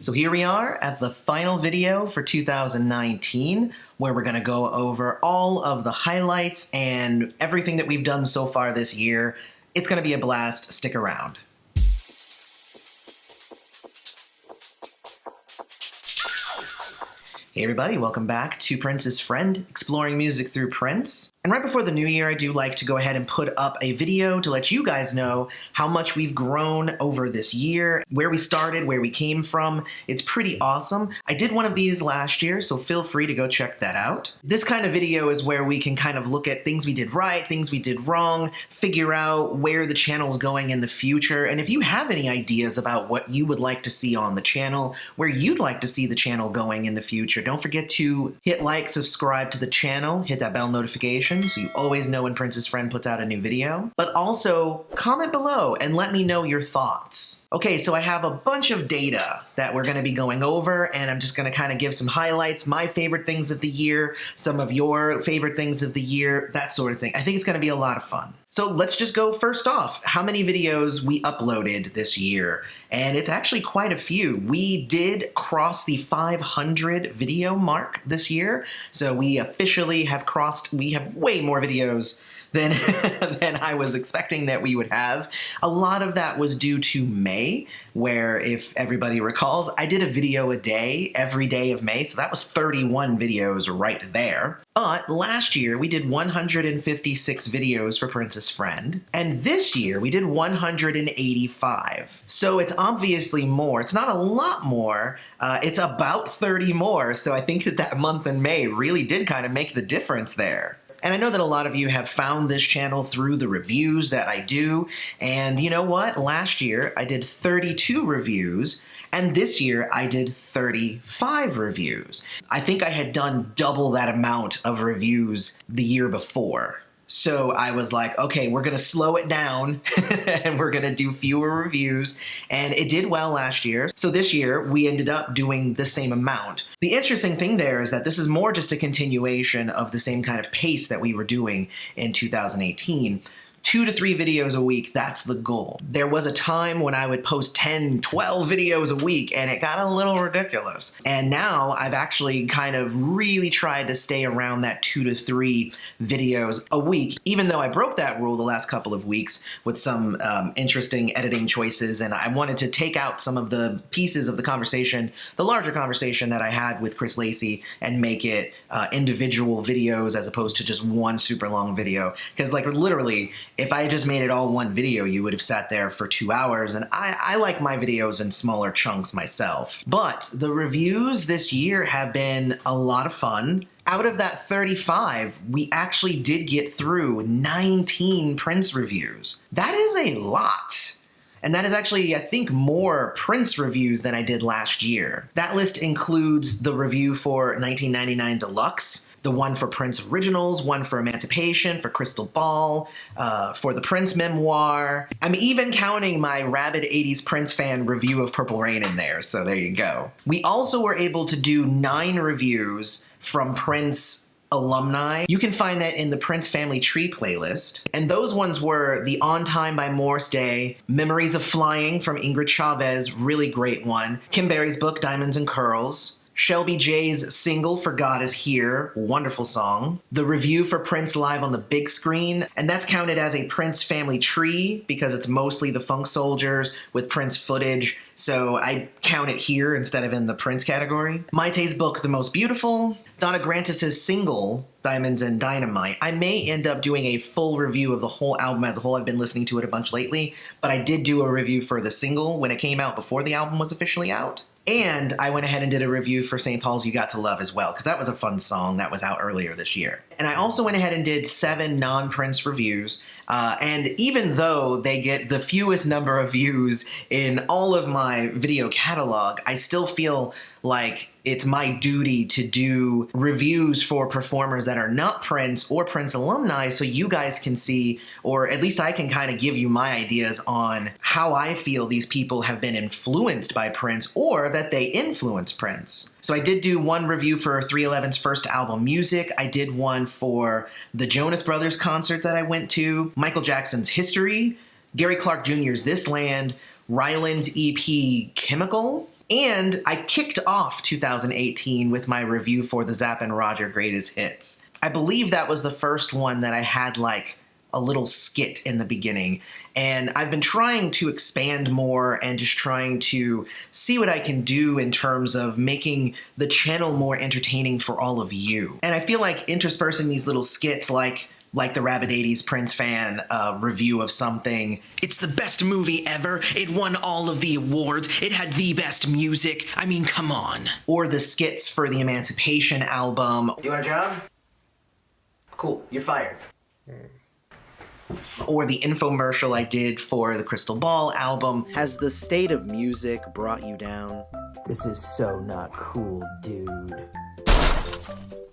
So here we are at the final video for 2019, where we're going to go over all of the highlights and everything that we've done so far this year. It's going to be a blast. Stick around. Hey everybody, welcome back to Prince's Friend, exploring music through Prince. And right before the new year, I do like to go ahead and put up a video to let you guys know how much we've grown over this year, where we started, where we came from. It's pretty awesome. I did one of these last year, so feel free to go check that out. This kind of video is where we can kind of look at things we did right, things we did wrong, figure out where the channel is going in the future. And if you have any ideas about what you would like to see on the channel, where you'd like to see the channel going in the future, don't forget to hit like, subscribe to the channel, hit that bell notification so you always know when Prince's Friend puts out a new video. But also, comment below and let me know your thoughts. Okay, so I have a bunch of data that we're going to be going over, and I'm just going to kind of give some highlights, my favorite things of the year, some of your favorite things of the year, that sort of thing. I think it's going to be a lot of fun. So let's just go first off, how many videos we uploaded this year. And it's actually quite a few. We did cross the 500 video mark this year. So we officially have we have way more videos than, than I was expecting that we would have. A lot of that was due to May, where if everybody recalls, I did a video a day every day of May, so that was 31 videos right there. But last year we did 156 videos for Prince's Friend, and this year we did 185. So it's obviously more. It's not a lot more, it's about 30 more, so I think that month in May really did kind of make the difference there. And I know that a lot of you have found this channel through the reviews that I do, and you know what? Last year I did 32 reviews, and this year I did 35 reviews. I think I had done double that amount of reviews the year before. So I was like, okay, we're gonna slow it down and we're gonna do fewer reviews. And it did well last year. So this year we ended up doing the same amount. The interesting thing there is that this is more just a continuation of the same kind of pace that we were doing in 2018. 2 to 3 videos a week, that's the goal. There was a time when I would post 10, 12 videos a week, and it got a little ridiculous. And now I've actually kind of really tried to stay around that 2 to 3 videos a week, even though I broke that rule the last couple of weeks with some interesting editing choices, and I wanted to take out some of the pieces of the conversation, the larger conversation that I had with Chris Lacey, and make it individual videos as opposed to just one super long video. Because like literally, if I had just made it all one video, you would have sat there for 2 hours, and I like my videos in smaller chunks myself. But the reviews this year have been a lot of fun. Out of that 35, we actually did get through 19 Prince reviews. That is a lot. And that is actually, I think, more Prince reviews than I did last year. That list includes the review for 1999 Deluxe, the one for Prince Originals, one for Emancipation, for Crystal Ball, for the Prince Memoir. I'm even counting my rabid 80s Prince fan review of Purple Rain in there, so there you go. We also were able to do 9 reviews from Prince alumni. You can find that in the Prince Family Tree playlist. And those ones were the On Time by Morris Day, Memories of Flying from Ingrid Chavez, really great one, Kim Berry's book, Diamonds and Curls, Shelby J's single For God Is Here, wonderful song. The review for Prince Live on the Big Screen, and that's counted as a Prince Family Tree because it's mostly the Funk Soldiers with Prince footage, so I count it here instead of in the Prince category. Maite's book, The Most Beautiful. Donna Grantis' single, Diamonds and Dynamite. I may end up doing a full review of the whole album as a whole. I've been listening to it a bunch lately, but I did do a review for the single when it came out before the album was officially out. And I went ahead and did a review for St. Paul's You Got to Love as well, because that was a fun song that was out earlier this year. And I also went ahead and did 7 non-Prince reviews. And even though they get the fewest number of views in all of my video catalog, I still feel like it's my duty to do reviews for performers that are not Prince or Prince alumni so you guys can see, or at least I can kind of give you my ideas on how I feel these people have been influenced by Prince or that they influence Prince. So I did do one review for 311's first album, Music. I did one for the Jonas Brothers concert that I went to, Michael Jackson's History, Gary Clark Jr.'s This Land, Ryland's EP, Chemical. And I kicked off 2018 with my review for the Zapp and Roger Greatest Hits. I believe that was the first one that I had like a little skit in the beginning. And I've been trying to expand more and just trying to see what I can do in terms of making the channel more entertaining for all of you. And I feel like interspersing these little skits like the Rabid 80s Prince fan review of something. It's the best movie ever. It won all of the awards. It had the best music. I mean, come on. Or the skits for the Emancipation album. You want a job? Cool, you're fired. Or the infomercial I did for the Crystal Ball album. Has the state of music brought you down? This is so not cool, dude.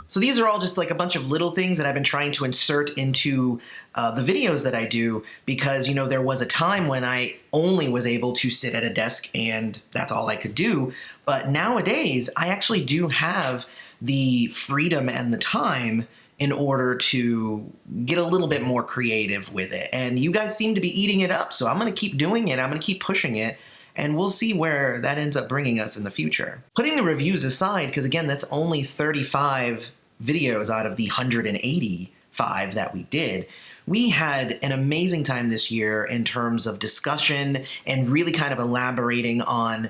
So these are all just like a bunch of little things that I've been trying to insert into the videos that I do because, you know, there was a time when I only was able to sit at a desk and that's all I could do. But nowadays, I actually do have the freedom and the time in order to get a little bit more creative with it. And you guys seem to be eating it up, so I'm gonna keep doing it, I'm gonna keep pushing it, and we'll see where that ends up bringing us in the future. Putting the reviews aside, because again, that's only 35 videos out of the 185 that we did, we had an amazing time this year in terms of discussion and really kind of elaborating on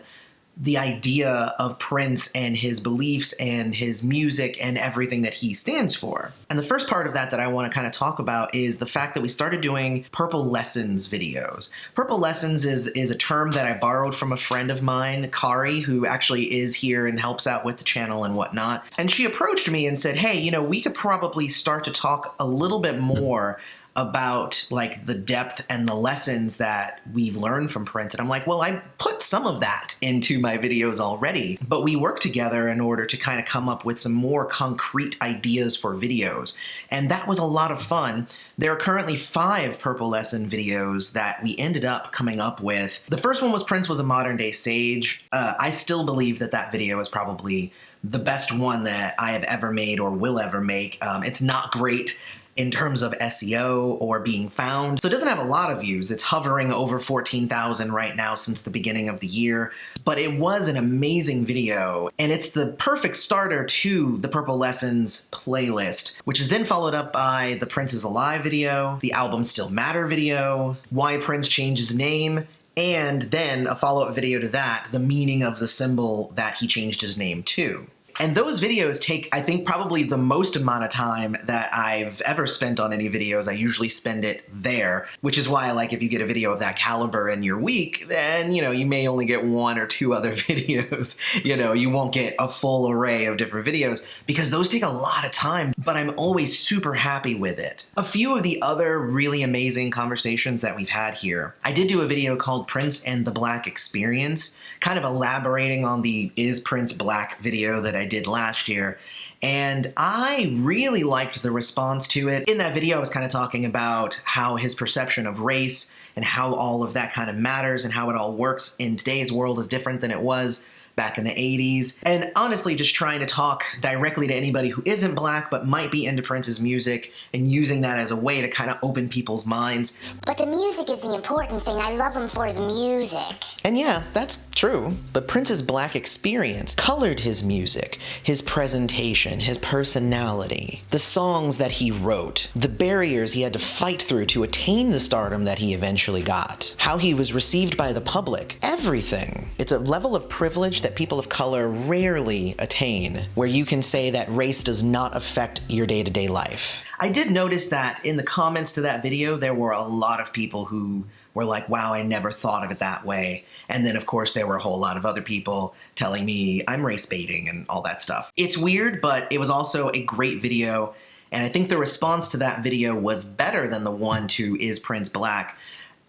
the idea of Prince and his beliefs and his music and everything that he stands for. And the first part of that I want to kind of talk about is the fact that we started doing Purple Lessons videos. Purple Lessons is a term that I borrowed from a friend of mine, Kari, who actually is here and helps out with the channel and whatnot. And she approached me and said, hey, you know, we could probably start to talk a little bit more about like the depth and the lessons that we've learned from Prince. And I'm like, well, I put some of that into my videos already, but we work together in order to kind of come up with some more concrete ideas for videos. And that was a lot of fun. There are currently 5 Purple Lesson videos that we ended up coming up with. The first one was Prince was a modern day sage. I still believe that that video is probably the best one that I have ever made or will ever make. It's not great in terms of SEO or being found. So it doesn't have a lot of views. It's hovering over 14,000 right now since the beginning of the year, but it was an amazing video and it's the perfect starter to the Purple Lessons playlist, which is then followed up by the Prince is Alive video, the Album Still Matter video, why Prince changed his name, and then a follow-up video to that, the meaning of the symbol that he changed his name to. And those videos take, I think, probably the most amount of time that I've ever spent on any videos. I usually spend it there, which is why, like, if you get a video of that caliber in your week, then, you know, you may only get 1 or 2 other videos. You know, you won't get a full array of different videos because those take a lot of time, but I'm always super happy with it. A few of the other really amazing conversations that we've had here. I did do a video called Prince and the Black Experience, kind of elaborating on the Is Prince Black video that I did last year. And I really liked the response to it. In that video, I was kind of talking about how his perception of race and how all of that kind of matters and how it all works in today's world is different than it was back in the 80s. And honestly, just trying to talk directly to anybody who isn't Black but might be into Prince's music and using that as a way to kind of open people's minds. But the music is the important thing. I love him for his music. And yeah, that's true. But Prince's Black experience colored his music, his presentation, his personality, the songs that he wrote, the barriers he had to fight through to attain the stardom that he eventually got, how he was received by the public, everything. It's a level of privilege that people of color rarely attain, where you can say that race does not affect your day-to-day life. I did notice that in the comments to that video, there were a lot of people who were like, wow, I never thought of it that way. And then, of course, there were a whole lot of other people telling me I'm race baiting and all that stuff. It's weird, but it was also a great video. And I think the response to that video was better than the one to Is Prince Black?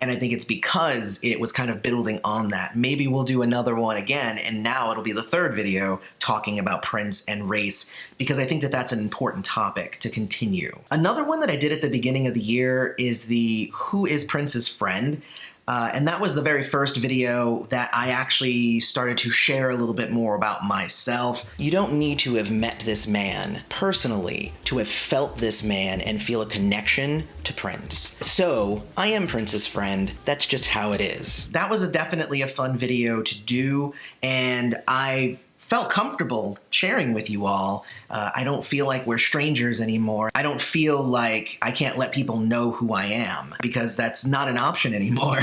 And I think it's because it was kind of building on that. Maybe we'll do another one again, and now it'll be the 3rd video talking about Prince and race, because I think that that's an important topic to continue. Another one that I did at the beginning of the year is the Who is Prince's Friend? And that was the very first video that I actually started to share a little bit more about myself. You don't need to have met this man personally to have felt this man and feel a connection to Prince. So I am Prince's friend. That's just how it is. That was definitely a fun video to do, and I felt comfortable sharing with you all. I don't feel like we're strangers anymore. I don't feel like I can't let people know who I am, because that's not an option anymore.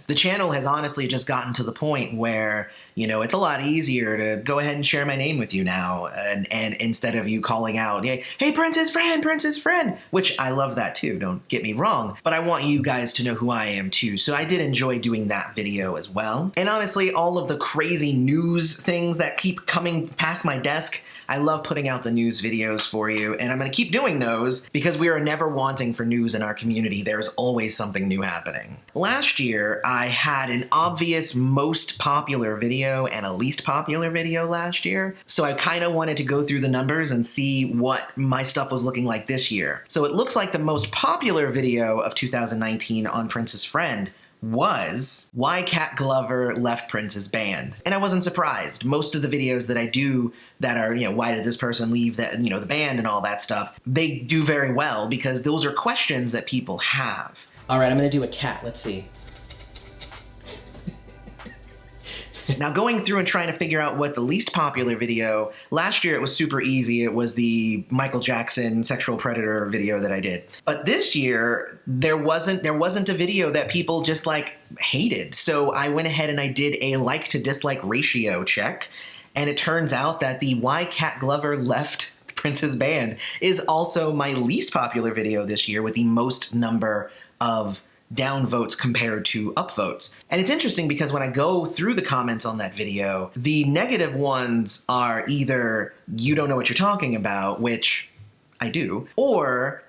The channel has honestly just gotten to the point where, you know, it's a lot easier to go ahead and share my name with you now, and instead of you calling out, hey, Prince's friend, which I love that too, don't get me wrong, but I want you guys to know who I am too. So I did enjoy doing that video as well. And honestly, all of the crazy news things that keep coming past my desk, I love putting out the news videos for you, and I'm going to keep doing those because we are never wanting for news in our community. There's always something new happening. Last year, I had an obvious most popular video and a least popular video last year, so I kind of wanted to go through the numbers and see what my stuff was looking like this year. So it looks like the most popular video of 2019 on Prince's Friend was why Cat Glover left Prince's band. And I wasn't surprised. Most of the videos that I do that are, you know, why did this person leave the, you know, the band and all that stuff, they do very well because those are questions that people have. All right, I'm gonna do a cat. Let's see. Now, going through and trying to figure out what the least popular video, last year it was super easy. It was the Michael Jackson sexual predator video that I did. But this year, there wasn't a video that people just like hated. So I went ahead and I did a like to dislike ratio check. And it turns out that the Why Cat Glover Left Prince's Band is also my least popular video this year, with the most number of down votes compared to up votes. And it's interesting because when I go through the comments on that video, the negative ones are either you don't know what you're talking about, which I do, or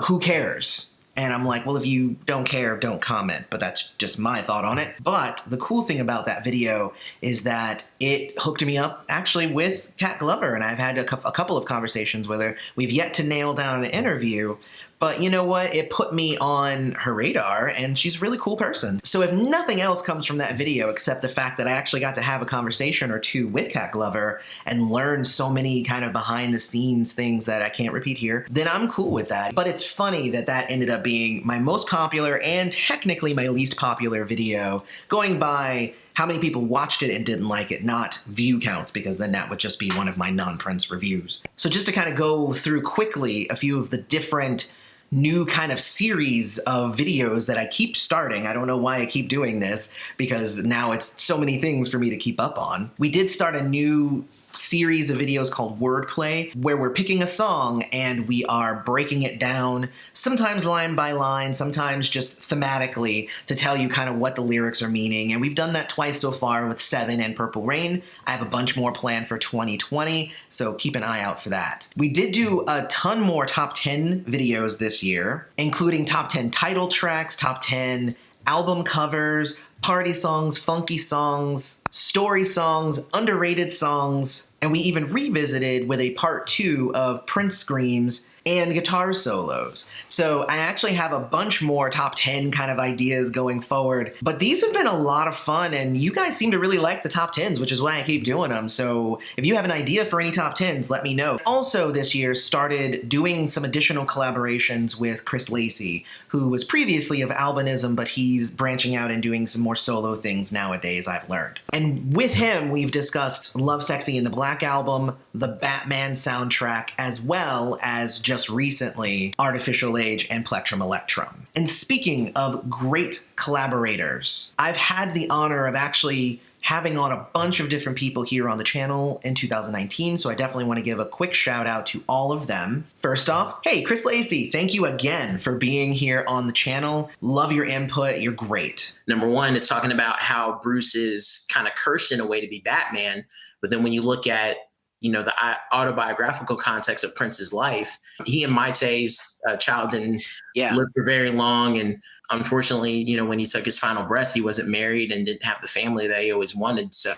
who cares? And I'm like, well, if you don't care, don't comment. But that's just my thought on it. But the cool thing about that video is that it hooked me up actually with Cat Glover. And I've had a couple of conversations with her. We've yet to nail down an interview. But you know what? It put me on her radar, and she's a really cool person. So if nothing else comes from that video except the fact that I actually got to have a conversation or two with Cat Glover and learn so many kind of behind the scenes things that I can't repeat here, then I'm cool with that. But it's funny that that ended up being my most popular and technically my least popular video, going by how many people watched it and didn't like it, not view counts, because then that would just be one of my non-Prince reviews. So just to kind of go through quickly a few of the different new kind of series of videos that I keep starting. I don't know why I keep doing this, because now it's so many things for me to keep up on. We did start a new series of videos called Wordplay, where we're picking a song and we are breaking it down, sometimes line by line, sometimes just thematically, to tell you kind of what the lyrics are meaning. And we've done that twice so far with Seven and Purple Rain. I have a bunch more planned for 2020, so keep an eye out for that. We did do a ton more top 10 videos this year, including top 10 title tracks, top 10 album covers, party songs, funky songs, story songs, underrated songs, and we even revisited with a part 2 of Prince Screams and guitar solos. So I actually have a bunch more top 10 kind of ideas going forward, but these have been a lot of fun, and you guys seem to really like the top 10s, which is why I keep doing them. So if you have an idea for any top 10s, let me know. Also this year started doing some additional collaborations with Chris Lacey, who was previously of Albinism, but he's branching out and doing some more solo things nowadays, I've learned. And with him, we've discussed Love Sexy and the Black Album, the Batman soundtrack, as well as just recently Artificial Age and Plectrum Electrum. And speaking of great collaborators, I've had the honor of actually having on a bunch of different people here on the channel in 2019, so I definitely want to give a quick shout out to all of them. First off, hey, Chris Lacey, thank you again for being here on the channel. Love your input, you're great. Number one, it's talking about how Bruce is kind of cursed in a way to be Batman, but then when you look at, you know, the autobiographical context of Prince's life, he and Maite's child didn't live for very long, and unfortunately, you know, when he took his final breath, he wasn't married and didn't have the family that he always wanted. So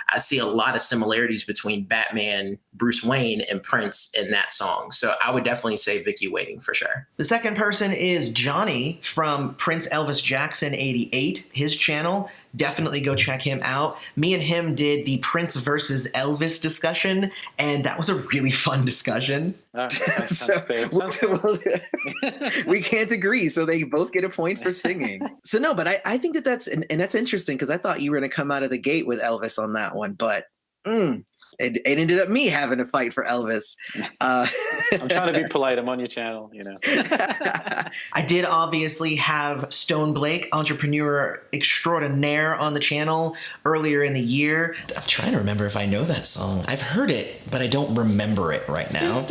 I see a lot of similarities between Batman, Bruce Wayne, and Prince in that song. So I would definitely say Vicky Waiting for sure. The second person is Johnny from Prince Elvis Jackson 88, his channel. Definitely go check him out. Me and him did the Prince versus Elvis discussion, and that was a really fun discussion. Sounds fair. We can't agree, so they both get a point for singing. So no, but I think that's interesting, because I thought you were going to come out of the gate with Elvis on that one, but it ended up me having to fight for Elvis. I'm trying to be polite. I'm on your channel, you know. I did obviously have Stone Blake, entrepreneur extraordinaire, on the channel earlier in the year. I'm trying to remember if I know that song. I've heard it, but I don't remember it right now.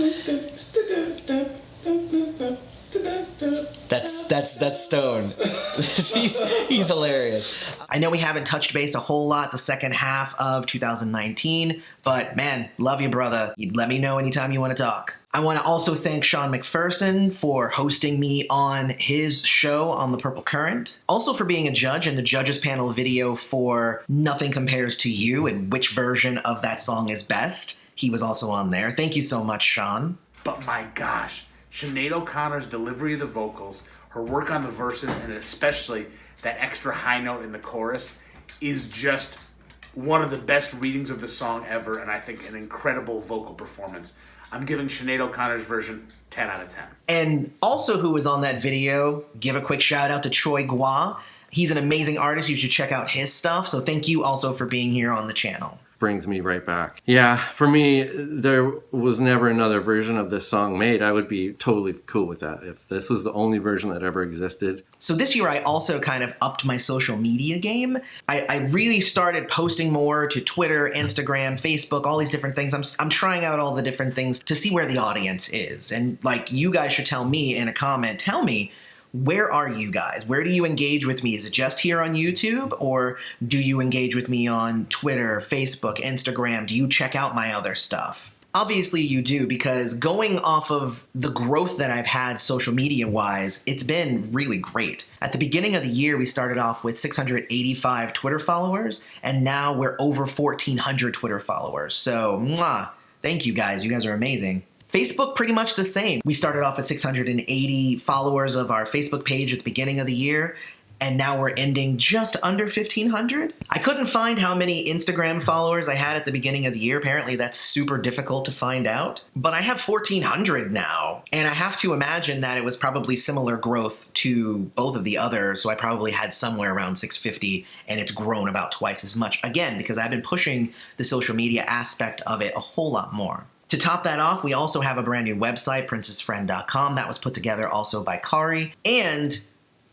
That's Stone. he's hilarious. I know we haven't touched base a whole lot the second half of 2019, but man, love you, brother. You let me know anytime you want to talk. I want to also thank Sean McPherson for hosting me on his show on the Purple Current. Also for being a judge in the judges panel video for Nothing Compares to You and which version of that song is best. He was also on there. Thank you so much, Sean. But my gosh, Sinead O'Connor's delivery of the vocals, her work on the verses, and especially that extra high note in the chorus is just one of the best readings of the song ever, and I think an incredible vocal performance. I'm giving Sinead O'Connor's version 10 out of 10. And also who was on that video, give a quick shout out to Troy Gua. He's an amazing artist. You should check out his stuff. So thank you also for being here on the channel. Brings me right back. Yeah, for me, there was never another version of this song made. I would be totally cool with that if this was the only version that ever existed. So this year I also kind of upped my social media game. I really started posting more to Twitter, Instagram, Facebook, all these different things. I'm trying out all the different things to see where the audience is. And like, you guys should tell me in a comment, tell me, where are you guys? Where do you engage with me? Is it just here on YouTube, or do you engage with me on Twitter, Facebook, Instagram? Do you check out my other stuff? Obviously you do, because going off of the growth that I've had social media wise, it's been really great. At the beginning of the year, we started off with 685 Twitter followers, and now we're over 1,400 Twitter followers. So, thank you guys. You guys are amazing. Facebook, pretty much the same. We started off at 680 followers of our Facebook page at the beginning of the year, and now we're ending just under 1,500. I couldn't find how many Instagram followers I had at the beginning of the year. Apparently that's super difficult to find out. But I have 1,400 now, and I have to imagine that it was probably similar growth to both of the others, so I probably had somewhere around 650, and it's grown about twice as much. Again, because I've been pushing the social media aspect of it a whole lot more. To top that off, we also have a brand new website, princessfriend.com. That was put together also by Kari. And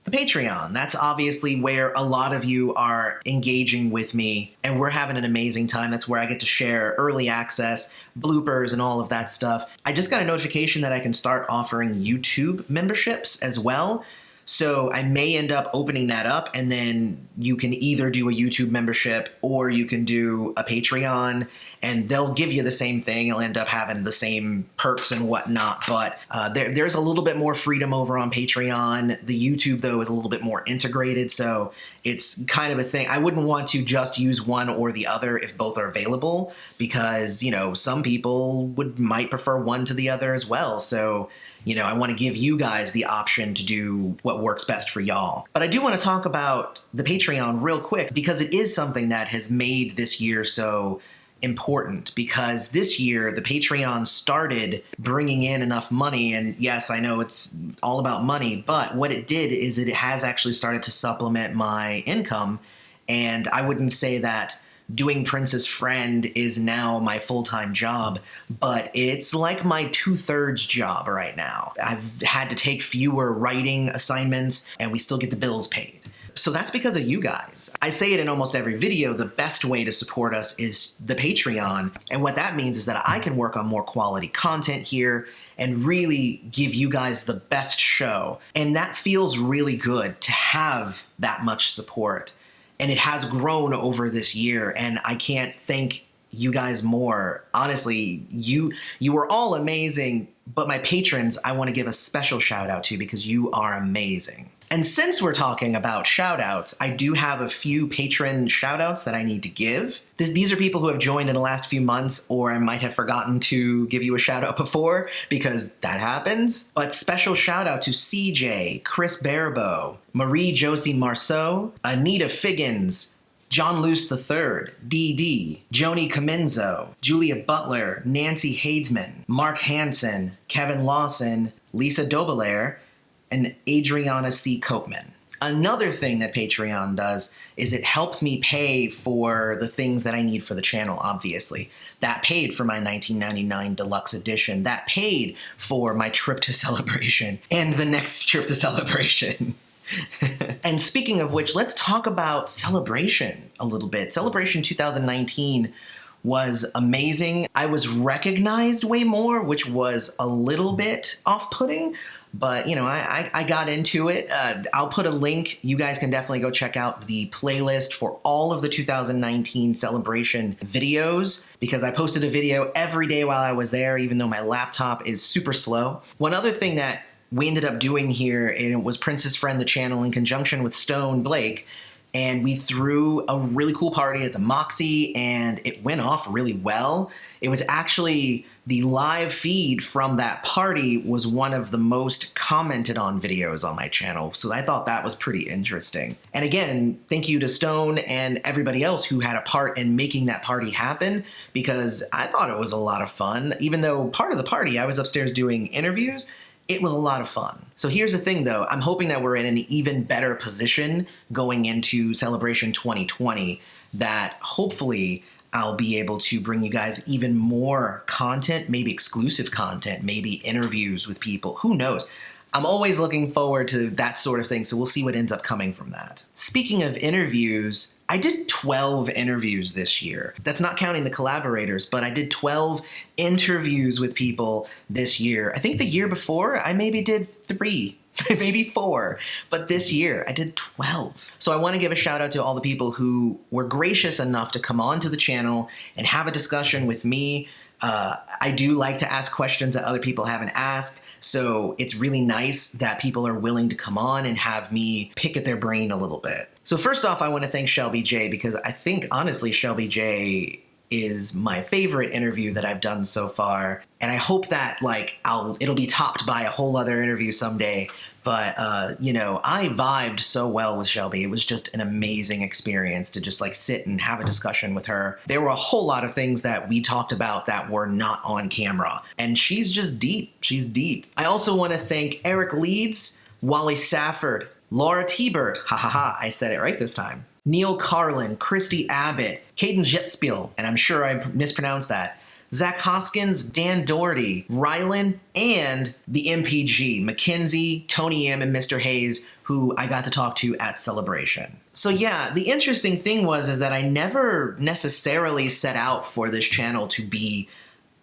the Patreon. That's obviously where a lot of you are engaging with me, and we're having an amazing time. That's where I get to share early access, bloopers, and all of that stuff. I just got a notification that I can start offering YouTube memberships as well. So I may end up opening that up, and then you can either do a YouTube membership or you can do a Patreon, and they'll give you the same thing. You'll end up having the same perks and whatnot, but there's a little bit more freedom over on Patreon. The YouTube, though, is a little bit more integrated, so it's kind of a thing. I wouldn't want to just use one or the other if both are available, because, you know, some people might prefer one to the other as well. So, you know, I want to give you guys the option to do what works best for y'all. But I do want to talk about the Patreon real quick, because it is something that has made this year so important, because this year the Patreon started bringing in enough money, and yes, I know it's all about money, but what it did is it has actually started to supplement my income. And I wouldn't say that doing Prince's Friend is now my full-time job, but it's like my 2/3 job right now. I've had to take fewer writing assignments, and we still get the bills paid. So that's because of you guys. I say it in almost every video, the best way to support us is the Patreon. And what that means is that I can work on more quality content here and really give you guys the best show. And that feels really good to have that much support. And it has grown over this year, and I can't thank you guys more. Honestly, you are all amazing, but my patrons I want to give a special shout out to, because you are amazing. And since we're talking about shout-outs, I do have a few patron shout-outs that I need to give. These are people who have joined in the last few months, or I might have forgotten to give you a shout-out before, because that happens. But special shout-out to CJ, Chris Barabo, Marie Josie Marceau, Anita Figgins, John Luce III, DD, Joni Comenzo, Julia Butler, Nancy Hadesman, Mark Hansen, Kevin Lawson, Lisa Dobelaire, and Adriana C. Copeman. Another thing that Patreon does is it helps me pay for the things that I need for the channel, obviously. That paid for my 1999 deluxe edition. That paid for my trip to Celebration and the next trip to Celebration. And speaking of which, let's talk about Celebration a little bit. Celebration 2019 was amazing. I was recognized way more, which was a little bit off-putting, but you know, I got into it. I'll put a link. You guys can definitely go check out the playlist for all of the 2019 Celebration videos, because I posted a video every day while I was there, even though my laptop is super slow. One other thing that we ended up doing here, and it was Prince's Friend, the channel, in conjunction with Stone Blake, and we threw a really cool party at the Moxie, and it went off really well. It was actually, the live feed from that party was one of the most commented on videos on my channel, so I thought that was pretty interesting. And again, thank you to Stone and everybody else who had a part in making that party happen, because I thought it was a lot of fun. Even though part of the party I was upstairs doing interviews, it was a lot of fun. So here's the thing though, I'm hoping that we're in an even better position going into Celebration 2020, that hopefully I'll be able to bring you guys even more content, maybe exclusive content, maybe interviews with people, who knows? I'm always looking forward to that sort of thing, so we'll see what ends up coming from that. Speaking of interviews, I did 12 interviews this year. That's not counting the collaborators, but I did 12 interviews with people this year. I think the year before, I maybe did 3, maybe 4, but this year I did 12. So I want to give a shout out to all the people who were gracious enough to come onto the channel and have a discussion with me. I do like to ask questions that other people haven't asked. So it's really nice that people are willing to come on and have me pick at their brain a little bit. So first off, I want to thank Shelby J, because I think, honestly, Shelby J is my favorite interview that I've done so far. And I hope that, like, it'll be topped by a whole other interview someday. But, you know, I vibed so well with Shelby. It was just an amazing experience to just like sit and have a discussion with her. There were a whole lot of things that we talked about that were not on camera. And she's just deep. She's deep. I also want to thank Eric Leeds, Wally Safford, Laura T-Bert, I said it right this time, Neil Carlin, Christy Abbott, Caden Jetspiel, and I'm sure I mispronounced that, Zach Hoskins, Dan Doherty, Rylan, and the MPG, Mackenzie, Tony M, and Mr. Hayes, who I got to talk to at Celebration. So yeah, the interesting thing is that I never necessarily set out for this channel to be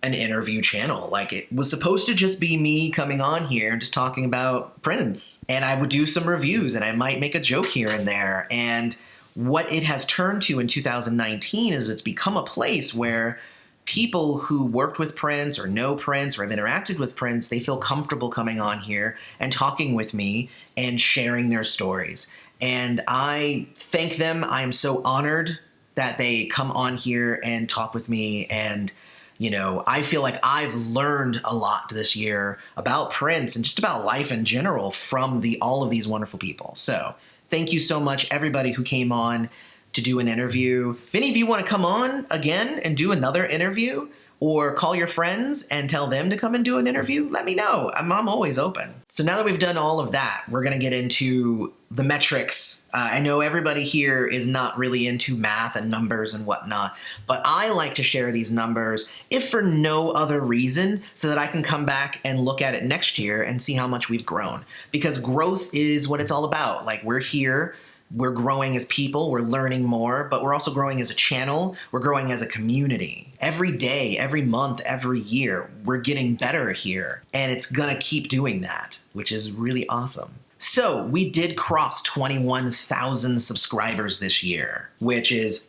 an interview channel. Like, it was supposed to just be me coming on here and just talking about Prince. And I would do some reviews, and I might make a joke here and there. And what it has turned to in 2019 is it's become a place where people who worked with Prince or know Prince or have interacted with Prince, they feel comfortable coming on here and talking with me and sharing their stories. And I thank them. I am so honored that they come on here and talk with me. And, you know, I feel like I've learned a lot this year about Prince and just about life in general from all of these wonderful people. So thank you so much, everybody who came on to do an interview. If any of you want to come on again and do another interview, or call your friends and tell them to come and do an interview, let me know. I'm always open. So now that we've done all of that, we're going to get into the metrics. I know everybody here is not really into math and numbers and whatnot, but I like to share these numbers, if for no other reason, so that I can come back and look at it next year and see how much we've grown. Because growth is what it's all about. Like, we're here, we're growing as people, we're learning more, but we're also growing as a channel, we're growing as a community. Every day, every month, every year, we're getting better here, and it's gonna keep doing that, which is really awesome. So we did cross 21,000 subscribers this year, which is,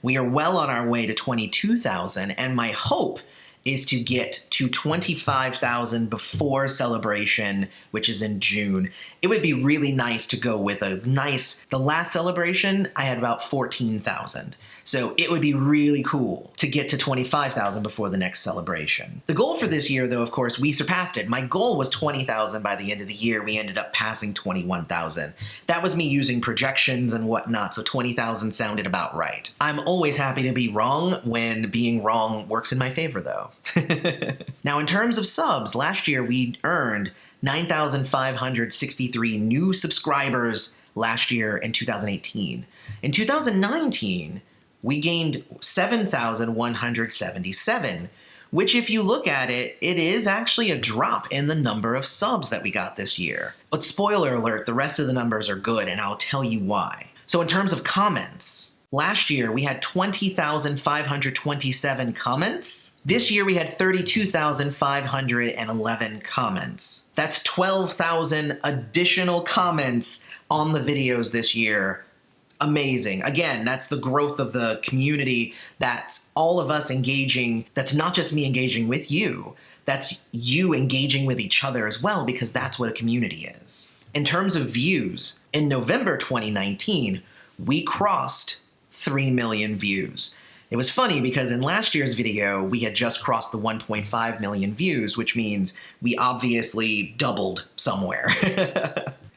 we are well on our way to 22,000, and my hope is to get to 25,000 before Celebration, which is in June. It would be really nice to go with the last Celebration, I had about 14,000. So it would be really cool to get to 25,000 before the next Celebration. The goal for this year, though, of course, we surpassed it. My goal was 20,000 by the end of the year. We ended up passing 21,000. That was me using projections and whatnot, so 20,000 sounded about right. I'm always happy to be wrong when being wrong works in my favor, though. Now, in terms of subs, last year we earned 9,563 new subscribers last year in 2018. In 2019, we gained 7,177, which if you look at it, it is actually a drop in the number of subs that we got this year. But spoiler alert, the rest of the numbers are good, and I'll tell you why. So in terms of comments, last year we had 20,527 comments. This year we had 32,511 comments. That's 12,000 additional comments on the videos this year. Amazing. Again, that's the growth of the community. That's all of us engaging. That's not just me engaging with you. That's you engaging with each other as well, because that's what a community is. In terms of views, in November 2019, we crossed 3 million views. It was funny because in last year's video, we had just crossed the 1.5 million views, which means we obviously doubled somewhere.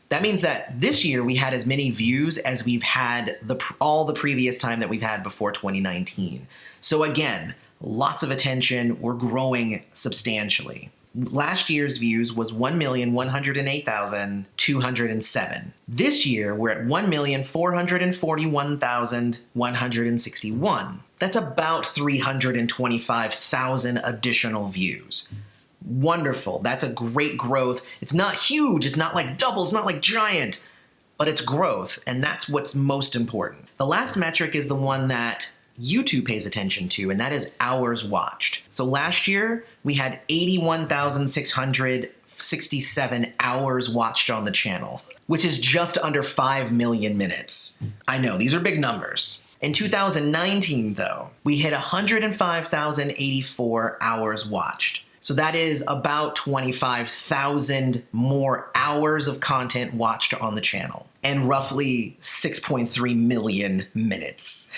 That means that this year we had as many views as we've had all the previous time that we've had before 2019. So again, lots of attention. We're growing substantially. Last year's views was 1,108,207. This year we're at 1,441,161. That's about 325,000 additional views. Wonderful. That's a great growth. It's not huge. It's not like double. It's not like giant, but it's growth. And that's what's most important. The last metric is the one that YouTube pays attention to, and that is hours watched. So last year we had 81,667 hours watched on the channel, which is just under 5 million minutes. I know, these are big numbers. In 2019, though, we hit 105,084 hours watched. So that is about 25,000 more hours of content watched on the channel and roughly 6.3 million minutes.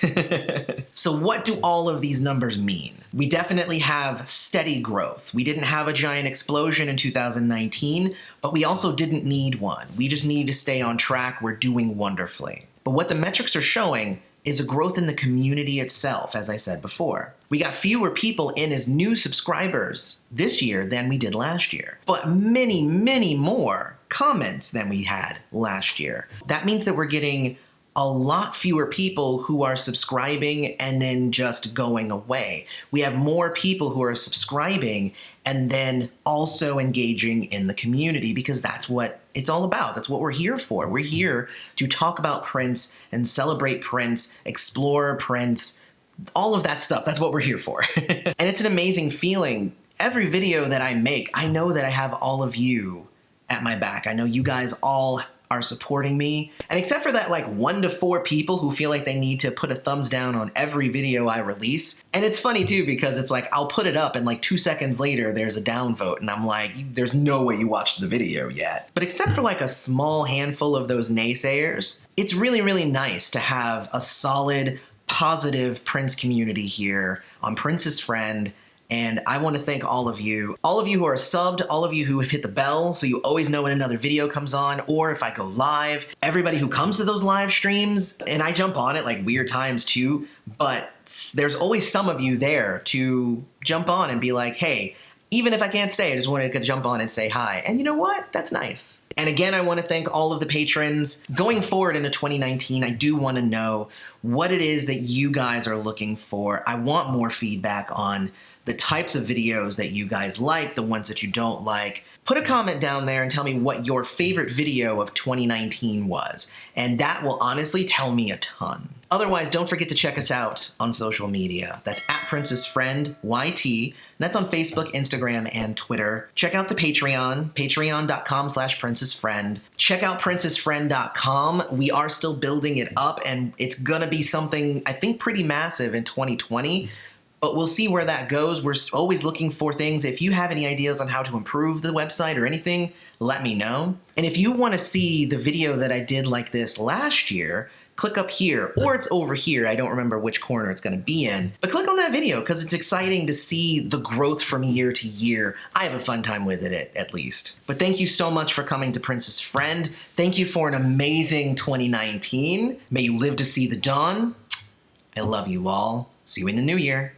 So what do all of these numbers mean? We definitely have steady growth. We didn't have a giant explosion in 2019, but we also didn't need one. We just need to stay on track. We're doing wonderfully. But what the metrics are showing is a growth in the community itself, as I said before. We got fewer people in as new subscribers this year than we did last year, but many, many more comments than we had last year. That means that we're getting a lot fewer people who are subscribing and then just going away. We have more people who are subscribing and then also engaging in the community, because that's what it's all about. That's what we're here for. We're here to talk about Prince and celebrate Prince, explore Prince, all of that stuff. That's what we're here for. And it's an amazing feeling. Every video that I make, I know that I have all of you at my back. I know you guys all are supporting me. And except for that like 1 to 4 people who feel like they need to put a thumbs down on every video I release. And it's funny too, because it's like I'll put it up and like 2 seconds later there's a down vote and I'm like, there's no way you watched the video yet. But except for like a small handful of those naysayers, it's really, really nice to have a solid, positive Prince community here on Prince's Friend. And I want to thank all of you who are subbed, all of you who have hit the bell so you always know when another video comes on, or if I go live, everybody who comes to those live streams, and I jump on at like weird times too, but there's always some of you there to jump on and be like, hey, even if I can't stay, I just wanted to jump on and say hi. And you know what? That's nice. And again, I want to thank all of the patrons. Going forward into 2019, I do want to know what it is that you guys are looking for. I want more feedback on the types of videos that you guys like, the ones that you don't like. Put a comment down there and tell me what your favorite video of 2019 was. And that will honestly tell me a ton. Otherwise, don't forget to check us out on social media. That's @PrincessFriendYT. That's on Facebook, Instagram, and Twitter. Check out the Patreon, patreon.com/princessfriend. Check out princessfriend.com. We are still building it up, and it's gonna be something, I think, pretty massive in 2020. But we'll see where that goes. We're always looking for things. If you have any ideas on how to improve the website or anything, let me know. And if you want to see the video that I did like this last year, click up here, or it's over here. I don't remember which corner it's going to be in. But click on that video because it's exciting to see the growth from year to year. I have a fun time with it, at least. But thank you so much for coming to Prince's Friend. Thank you for an amazing 2019. May you live to see the dawn. I love you all. See you in the new year.